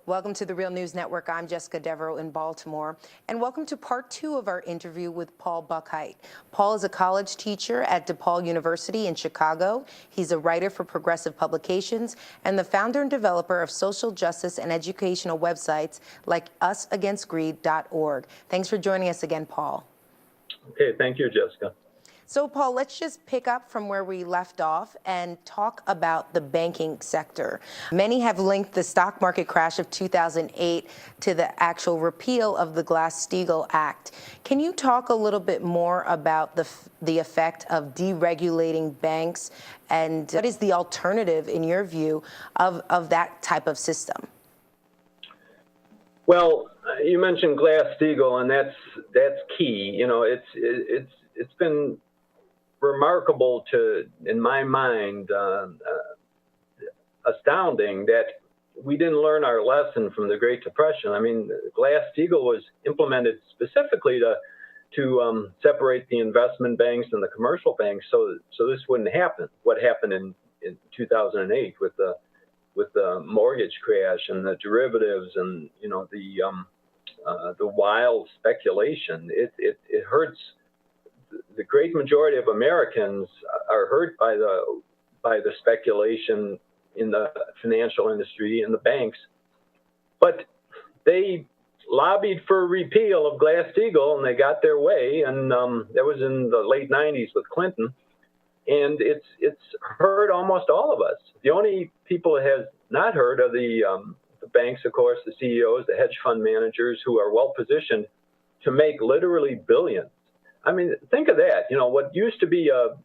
Welcome to the Real News Network. I'm Jessica Devereaux in Baltimore. And welcome to part 2 of our interview with Paul Buchheit. Paul is a college teacher at DePaul University in Chicago. He's a writer for Progressive Publications and the founder and developer of social justice and educational websites like usagainstgreed.org. Thanks for joining us again, Paul. Okay, thank you, Jessica. So, Paul, let's just pick up from where we left off and talk about the banking sector. Many have linked the stock market crash of 2008 to the actual repeal of the Glass-Steagall Act. Can you talk a little bit more about the effect of deregulating banks, and what is the alternative, in your view, of that type of system? Well, you mentioned Glass-Steagall, and that's key. You know, it's been remarkable in my mind, astounding that we didn't learn our lesson from the Great Depression. I mean, Glass-Steagall was implemented specifically to separate the investment banks and the commercial banks, so this wouldn't happen. What happened in 2008 with the mortgage crash and the derivatives and the wild speculation, it hurts. The great majority of Americans are hurt by the speculation in the financial industry and the banks, but they lobbied for repeal of Glass-Steagall and they got their way, and that was in the late 90s with Clinton, and it's hurt almost all of us. The only people it has not hurt are the banks, of course, the CEOs, the hedge fund managers, who are well positioned to make literally billions. I mean, think of that. You know, what used to be a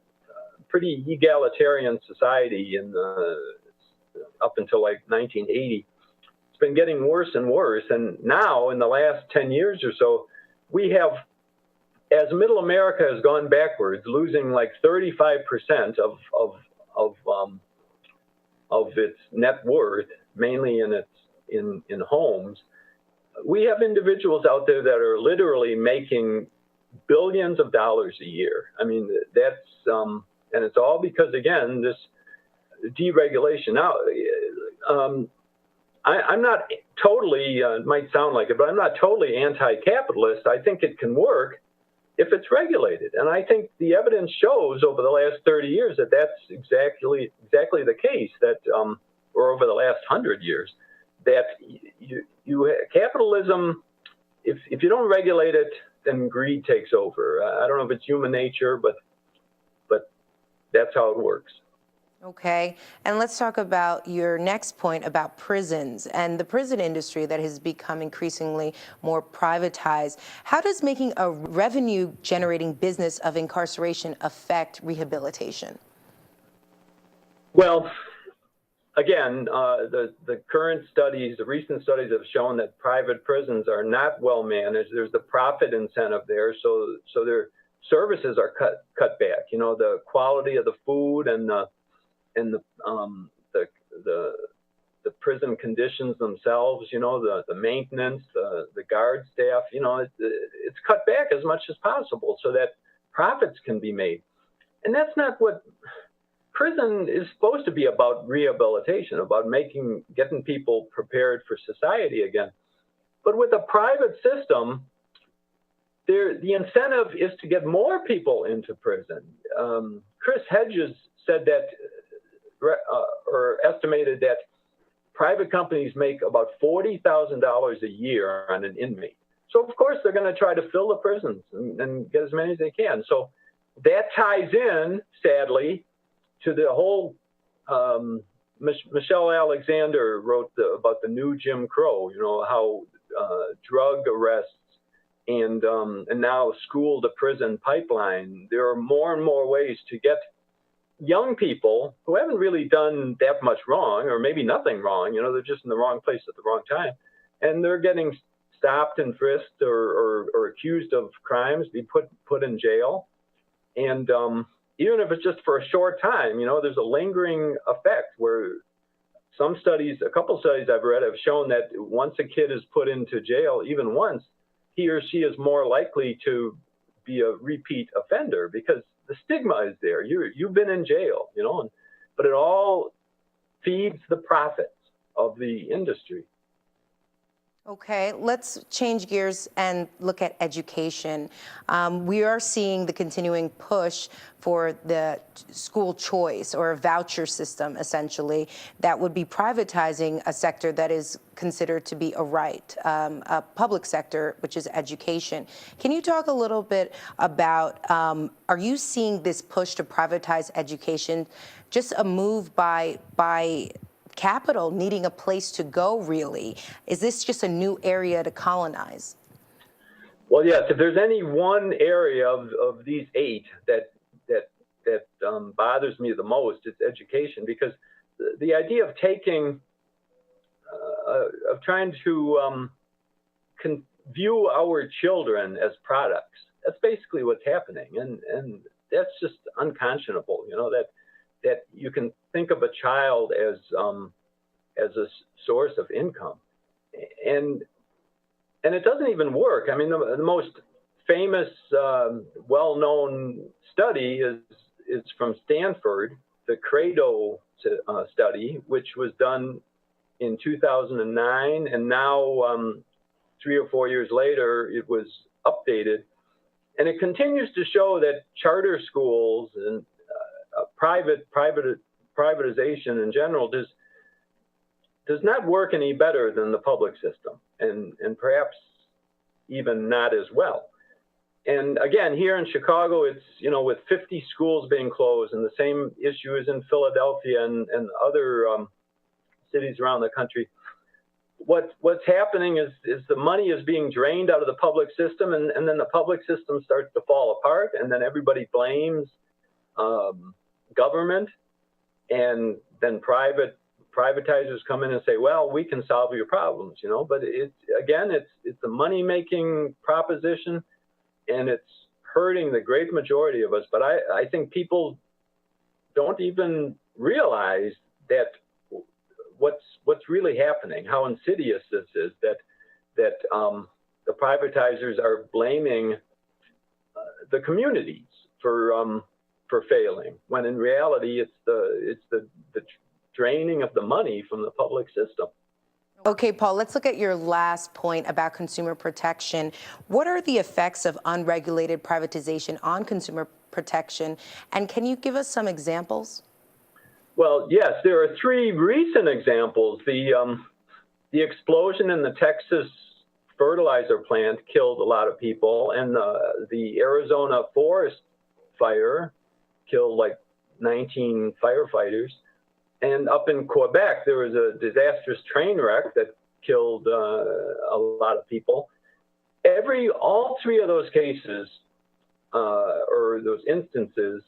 pretty egalitarian society up until like 1980, it's been getting worse and worse. And now, in the last 10 years or so, we have, as Middle America has gone backwards, losing like 35% of its net worth, mainly in homes. We have individuals out there that are literally making billions of dollars a year. I mean, that's and it's all because, again, this deregulation. Now, I'm not totally, it might sound like it, but I'm not totally anti-capitalist. I think it can work if it's regulated, and I think the evidence shows over the last 30 years that that's exactly the case. That or over the last 100 years, that capitalism, if you don't regulate it, then greed takes over. I don't know if it's human nature, but that's how it works. Okay, and let's talk about your next point about prisons and the prison industry that has become increasingly more privatized. How does making a revenue-generating business of incarceration affect rehabilitation? Well, again, the current studies, the recent studies have shown that private prisons are not well managed. There's the profit incentive there, so their services are cut back. You know, the quality of the food and the prison conditions themselves. You know, the maintenance, the guard staff. You know, it's cut back as much as possible so that profits can be made, and that's not what. Prison is supposed to be about rehabilitation, about getting people prepared for society again. But with a private system, the incentive is to get more people into prison. Chris Hedges said that, or estimated that private companies make about $40,000 a year on an inmate. So of course they're going to try to fill the prisons and get as many as they can. So that ties in, sadly, to the whole, Michelle Alexander wrote about the new Jim Crow, you know, how drug arrests and now school to prison pipeline. There are more and more ways to get young people who haven't really done that much wrong, or maybe nothing wrong, you know, they're just in the wrong place at the wrong time, and they're getting stopped and frisked or accused of crimes, be put in jail. And even if it's just for a short time, you know, there's a lingering effect where a couple studies I've read have shown that once a kid is put into jail, even once, he or she is more likely to be a repeat offender because the stigma is there. You've been in jail, you know, but it all feeds the profits of the industry. Okay, let's change gears and look at education. We are seeing the continuing push for the school choice or a voucher system, essentially, that would be privatizing a sector that is considered to be a right, a public sector, which is education. Can you talk a little bit about, are you seeing this push to privatize education just a move by capital needing a place to go, really? Is this just a new area to colonize? Well, yes. If there's any one area of these eight that bothers me the most, it's education, because the idea of taking of trying to view our children as products. That's basically what's happening, and that's just unconscionable. You know, that you can think of a child as a source of income, and it doesn't even work. I mean, the most famous, well-known study is from Stanford, the Credo study, which was done in 2009, and now 3 or 4 years later, it was updated, and it continues to show that charter schools and privatization in general does not work any better than the public system, and perhaps even not as well. And again, here in Chicago, it's, you know, with 50 schools being closed, and the same issue is in Philadelphia and other cities around the country. What's happening is the money is being drained out of the public system, and then the public system starts to fall apart, and then everybody blames government, and then privatizers come in and say, well, we can solve your problems, you know. But it's a money-making proposition, and it's hurting the great majority of us. But I think people don't even realize that what's really happening, how insidious this is, that the privatizers are blaming the communities for failing, when in reality it's the draining of the money from the public system. Okay, Paul, let's look at your last point about consumer protection. What are the effects of unregulated privatization on consumer protection? And can you give us some examples? Well, yes, there are 3 recent examples. The explosion in the Texas fertilizer plant killed a lot of people, and the Arizona forest fire killed like 19 firefighters. And up in Quebec, there was a disastrous train wreck that killed a lot of people. All 3 of those cases, or those instances,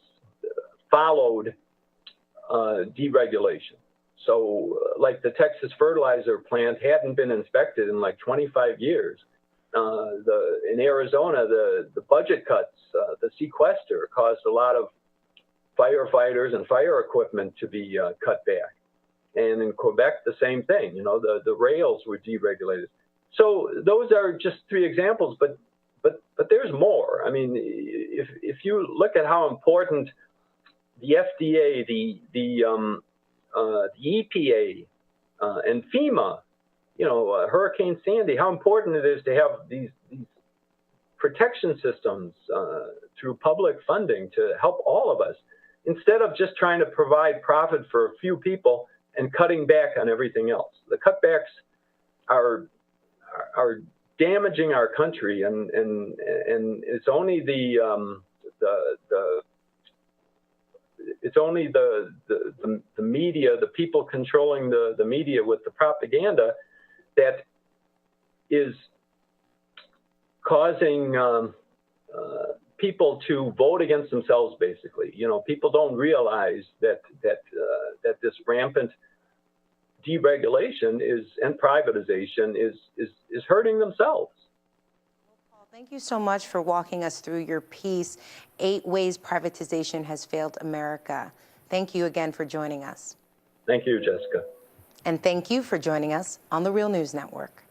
followed deregulation. So, like the Texas fertilizer plant hadn't been inspected in like 25 years. In Arizona, the budget cuts, the sequester, caused a lot of firefighters and fire equipment to be cut back. And in Quebec, the same thing. You know, the rails were deregulated. So those are just 3 examples, but there's more. I mean, if you look at how important the FDA, the EPA, and FEMA, you know, Hurricane Sandy, how important it is to have these protection systems through public funding to help all of us, instead of just trying to provide profit for a few people and cutting back on everything else. The cutbacks are damaging our country, and it's only the media, the people controlling the media with the propaganda, that is causing people to vote against themselves, basically. You know, people don't realize that this rampant deregulation and privatization is hurting themselves. Paul, thank you so much for walking us through your piece, 8 Ways Privatization Has Failed America. Thank you again for joining us. Thank you, Jessica. And thank you for joining us on the Real News Network.